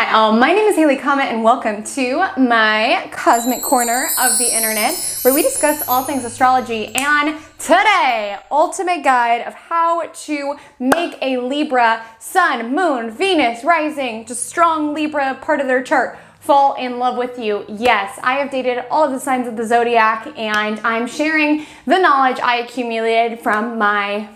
Hi all, my name is Haley Comet and welcome to my cosmic corner of the internet where we discuss all things astrology, and today, ultimate guide of how to make a Libra sun, moon, Venus, rising, just strong Libra part of their chart fall in love with you. Yes, I have dated all of the signs of the zodiac and I'm sharing the knowledge I accumulated from my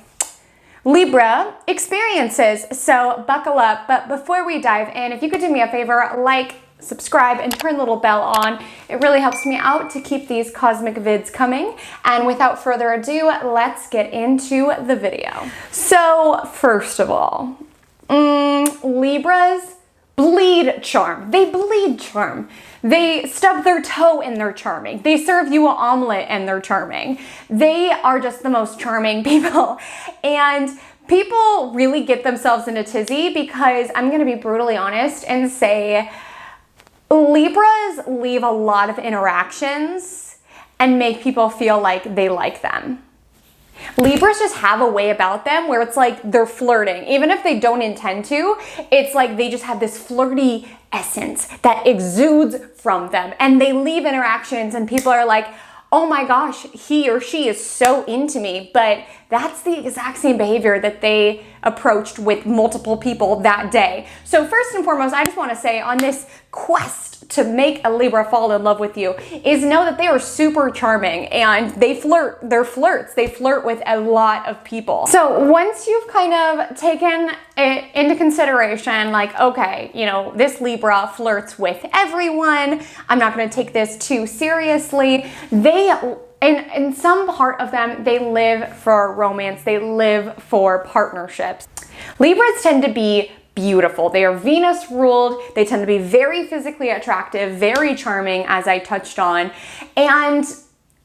Libra experiences, so buckle up. But before we dive in, if you could do me a favor, like, subscribe, and turn the little bell on. It really helps me out to keep these cosmic vids coming. And without further ado, let's get into the video. So first of all, Libras bleed charm. They bleed charm. They stub their toe and they're charming. They serve you an omelet and they're charming. They are just the most charming people. And people really get themselves in a tizzy because I'm going to be brutally honest and say Libras leave a lot of interactions and make people feel like they like them. Libras just have a way about them where it's like they're flirting. Even if they don't intend to, it's like they just have this flirty essence that exudes from them. And they leave interactions and people are like, oh my gosh, he or she is so into me. But that's the exact same behavior that they approached with multiple people that day. So first and foremost, I just want to say on this quest to make a Libra fall in love with you is know that they are super charming and they flirt. They're flirts. They flirt with a lot of people. So once you've kind of taken it into consideration, like, okay, you know, this Libra flirts with everyone. I'm not going to take this too seriously. In some part of them, they live for romance. They live for partnerships. Libras tend to be beautiful. They are Venus ruled. They tend to be very physically attractive, very charming, as I touched on. And,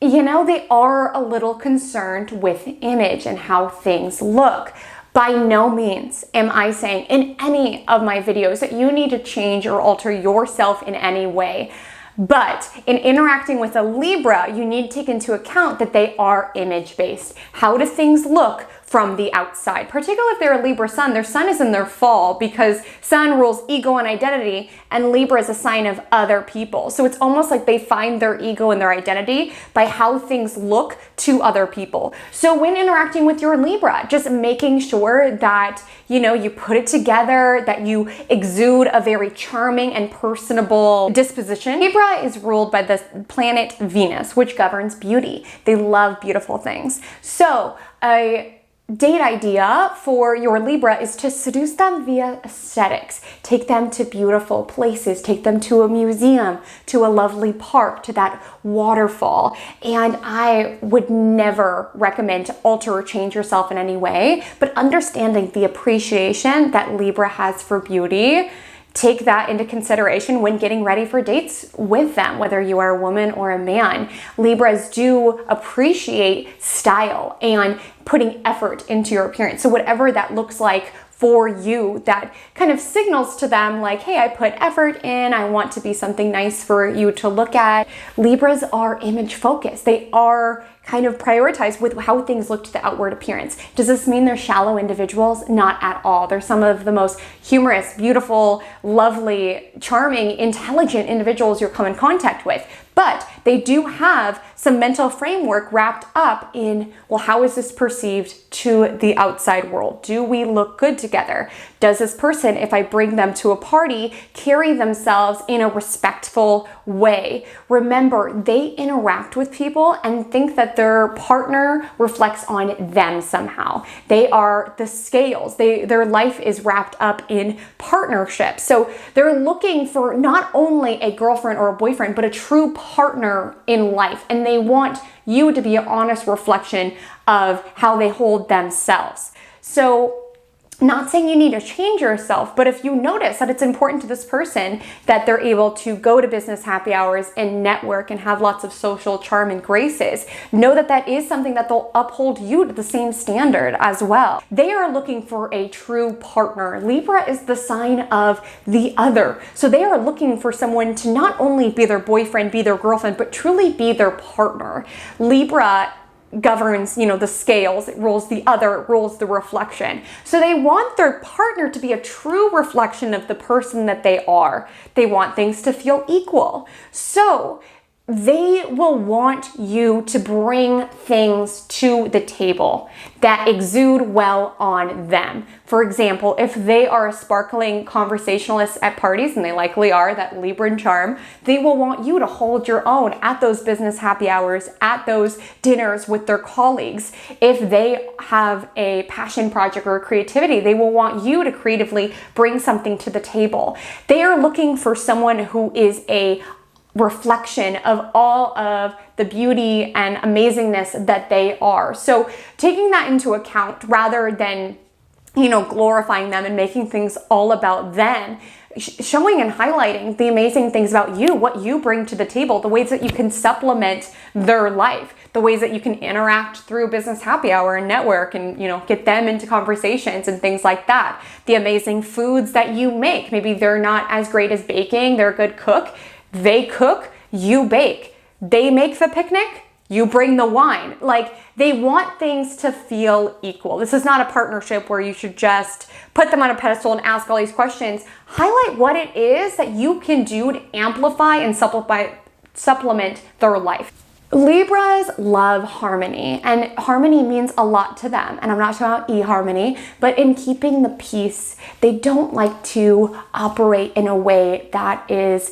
you know, they are a little concerned with image and how things look. By no means am I saying in any of my videos that you need to change or alter yourself in any way. But in interacting with a Libra, you need to take into account that they are image-based. How do things look from the outside? Particularly if they're a Libra sun, their sun is in their fall because sun rules ego and identity, and Libra is a sign of other people. So it's almost like they find their ego and their identity by how things look to other people. So when interacting with your Libra, just making sure that, you know, you put it together, that you exude a very charming and personable disposition. Libra is ruled by the planet Venus, which governs beauty. They love beautiful things. So a date idea for your Libra is to seduce them via aesthetics. Take them to beautiful places, take them to a museum, to a lovely park, to that waterfall. And I would never recommend to alter or change yourself in any way, but understanding the appreciation that Libra has for beauty, take that into consideration when getting ready for dates with them, whether you are a woman or a man. Libras do appreciate style and putting effort into your appearance. So whatever that looks like for you, that kind of signals to them like, hey, I put effort in, I want to be something nice for you to look at. Libras are image focused. They are kind of prioritized with how things look to the outward appearance. Does this mean they're shallow individuals? Not at all. They're some of the most humorous, beautiful, lovely, charming, intelligent individuals you'll come in contact with. But they do have some mental framework wrapped up in, well, how is this perceived to the outside world? Do we look good together? Does this person, if I bring them to a party, carry themselves in a respectful way? Remember, they interact with people and think that their partner reflects on them somehow. They are the scales. Their life is wrapped up in partnership. So they're looking for not only a girlfriend or a boyfriend, but a true partner in life. And they want you to be an honest reflection of how they hold themselves. So not saying you need to change yourself, but if you notice that it's important to this person that they're able to go to business happy hours and network and have lots of social charm and graces, know that that is something that they'll uphold you to the same standard as well. They are looking for a true partner. Libra is the sign of the other. So they are looking for someone to not only be their boyfriend, be their girlfriend, but truly be their partner. Libra governs, the scales, it rules the other, it rules the reflection. So they want their partner to be a true reflection of the person that they are. They want things to feel equal. So they will want you to bring things to the table that exude well on them. For example, if they are a sparkling conversationalist at parties, and they likely are, that Libran charm, they will want you to hold your own at those business happy hours, at those dinners with their colleagues. If they have a passion project or creativity, they will want you to creatively bring something to the table. They are looking for someone who is a reflection of all of the beauty and amazingness that they are. So taking that into account rather than, glorifying them and making things all about them, showing and highlighting the amazing things about you, what you bring to the table, the ways that you can supplement their life, the ways that you can interact through business happy hour and network and, get them into conversations and things like that. The amazing foods that you make. Maybe they're not as great as baking, they're a good cook. They cook, you bake. They make the picnic, you bring the wine. Like, they want things to feel equal. This is not a partnership where you should just put them on a pedestal and ask all these questions. Highlight what it is that you can do to amplify and supplement their life. Libras love harmony, and harmony means a lot to them. And I'm not talking about eHarmony, but in keeping the peace, they don't like to operate in a way that is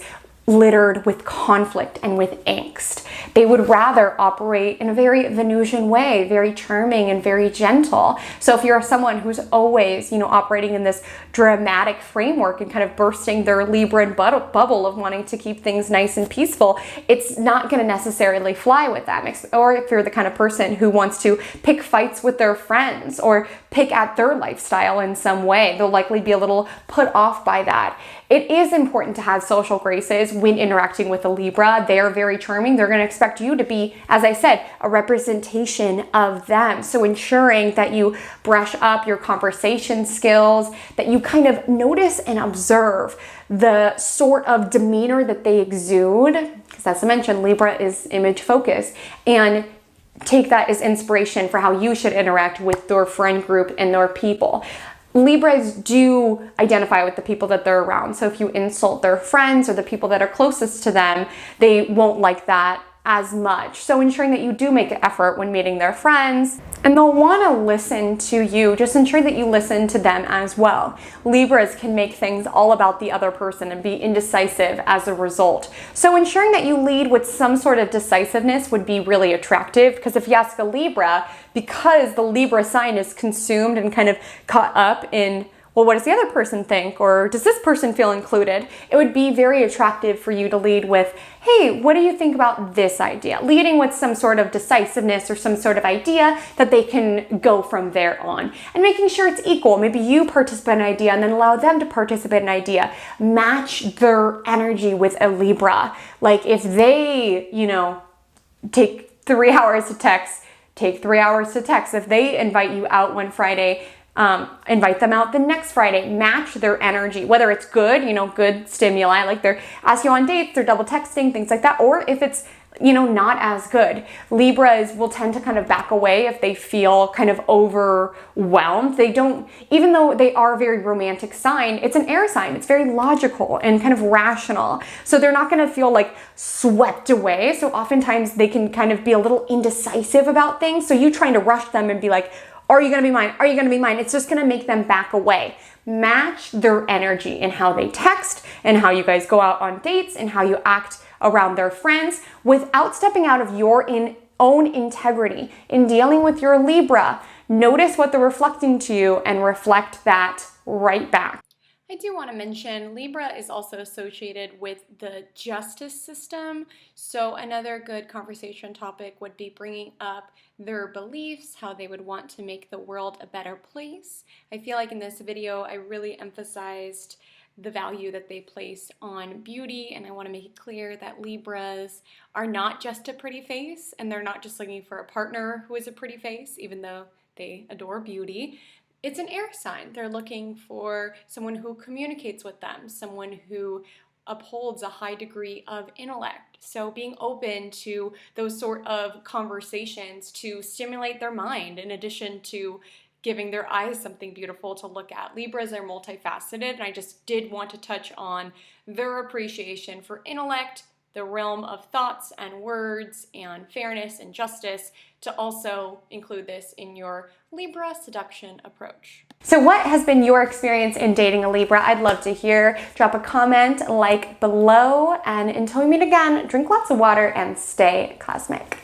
littered with conflict and with angst. They would rather operate in a very Venusian way, very charming and very gentle. So if you're someone who's always, operating in this dramatic framework and kind of bursting their Libran bubble of wanting to keep things nice and peaceful, it's not going to necessarily fly with them. Or if you're the kind of person who wants to pick fights with their friends or pick at their lifestyle in some way, they'll likely be a little put off by that. It is important to have social graces when interacting with a Libra. They are very charming. They're going to expect you to be, as I said, a representation of them. So ensuring that you brush up your conversation skills, that you kind of notice and observe the sort of demeanor that they exude, because as I mentioned, Libra is image focused, and take that as inspiration for how you should interact with their friend group and their people. Libras do identify with the people that they're around. So if you insult their friends or the people that are closest to them, they won't like that as much. So ensuring that you do make an effort when meeting their friends, and they'll want to listen to you. Just ensure that you listen to them as well. Libras can make things all about the other person and be indecisive as a result. So ensuring that you lead with some sort of decisiveness would be really attractive, because if you ask a Libra, because the Libra sign is consumed and kind of caught up in, well, what does the other person think? Or does this person feel included? It would be very attractive for you to lead with, hey, what do you think about this idea? Leading with some sort of decisiveness or some sort of idea that they can go from there on. And making sure it's equal. Maybe you participate in an idea and then allow them to participate in an idea. Match their energy with a Libra. Like if they, take 3 hours to text, take 3 hours to text. If they invite you out one Friday, invite them out the next Friday. Match their energy, whether it's good, good stimuli, like they're asking you on dates, they're double texting, things like that, or if it's, not as good. Libras will tend to kind of back away if they feel kind of overwhelmed. They don't, even though they are a very romantic sign, it's an air sign. It's very logical and kind of rational. So they're not going to feel like swept away. So oftentimes they can kind of be a little indecisive about things. So you trying to rush them and be like, are you going to be mine? Are you going to be mine? It's just going to make them back away. Match their energy in how they text and how you guys go out on dates and how you act around their friends without stepping out of your own integrity. In dealing with your Libra, notice what they're reflecting to you and reflect that right back. I do want to mention Libra is also associated with the justice system. So another good conversation topic would be bringing up their beliefs, how they would want to make the world a better place. I feel like in this video, I really emphasized the value that they place on beauty, and I want to make it clear that Libras are not just a pretty face, and they're not just looking for a partner who is a pretty face, even though they adore beauty. It's an air sign. They're looking for someone who communicates with them, someone who upholds a high degree of intellect. So being open to those sort of conversations to stimulate their mind in addition to giving their eyes something beautiful to look at. Libras are multifaceted, and I just did want to touch on their appreciation for intellect, the realm of thoughts and words and fairness and justice, to also include this in your Libra seduction approach. So what has been your experience in dating a Libra? I'd love to hear. Drop a comment, like below, and until we meet again, drink lots of water and stay cosmic.